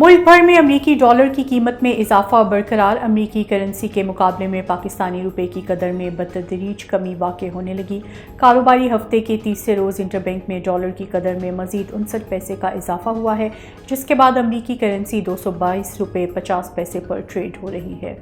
मुल्क भर में अमरीकी डॉलर की कीमत में इजाफा बरकरार। अमरीकी करेंसी के मुकाबले में पाकिस्तानी रुपए की कदर में बतदरीज कमी वाक़ होने लगी। कारोबारी हफ्ते के तीसरे रोज़ इंटरबैंक में डॉलर की कदर में मज़ीद 59 पैसे का इजाफा हुआ है, जिसके बाद अमरीकी करेंसी 222 रुपये 50 पैसे पर ट्रेड हो रही है।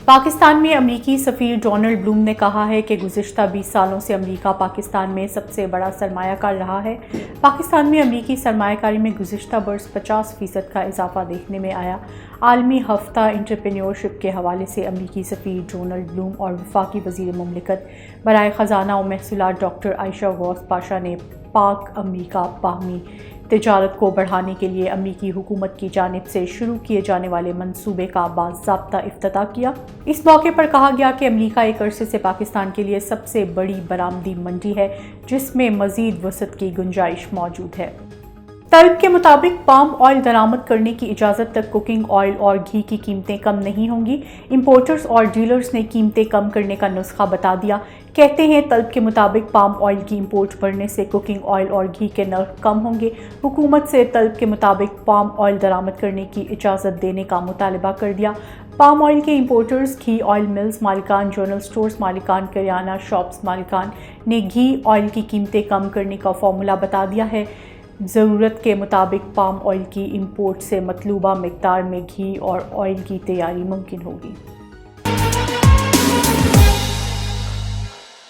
पाकिस्तान में अमरीकी सफ़ीर डोनाल्ड ब्लूम ने कहा है कि गुज़िश्ता 20 सालों से अमरीका पाकिस्तान में सबसे बड़ा सरमायाकार रहा है। पाकिस्तान में अमरीकी सरमायाकारी में गुज़िश्ता बरस 50% का इजाफा देखने में आया। आलमी हफ्ता इंटरप्रेन्योरशिप के हवाले से अमरीकी सफ़ीर डोनाल्ड ब्लूम और वफाकी वज़ीर मुमलिकत बराए ख़जाना और महसूलात डॉक्टर आयशा गौस पाशा ने पाक अमरीका बाहमी तिजारत को बढ़ाने के लिए अमरीकी हुकूमत की जानिब से शुरू किए जाने वाले मंसूबे का बाज़ाब्ता इफ्तिताह किया। इस मौके पर कहा गया कि अमरीका एक अरसे से पाकिस्तान के लिए सबसे बड़ी बरामदी मंडी है, जिसमें मज़ीद वसअत की गुंजाइश मौजूद है। तलब के मुताबिक पाम ऑयल दरामद करने की इजाज़त तक कुकिंग ऑयल और घी की कीमतें कम नहीं होंगी। इंपोर्टर्स और डीलर्स ने कीमतें कम करने का नुस्खा बता दिया। कहते हैं तलब के मुताबिक पाम ऑयल की इंपोर्ट बढ़ने से कुकिंग ऑयल और घी के नर्ख कम होंगे। हुकूमत से तलब के मुताबिक पाम ऑयल दरामद करने की इजाज़त देने का मुतालबा कर दिया। पाम ऑयल के इंपोर्टर्स, घी ऑयल मिल्स मालिकान, जनरल स्टोर्स मालिकान, करियाना शॉप्स मालिकान ने घी ऑयल की कीमतें कम करने का फॉर्मूला बता दिया है। ज़रूरत के मुताबिक पाम ऑयल की इंपोर्ट से मतलूबा मिक़दार में घी और ऑयल की तैयारी मुमकिन होगी।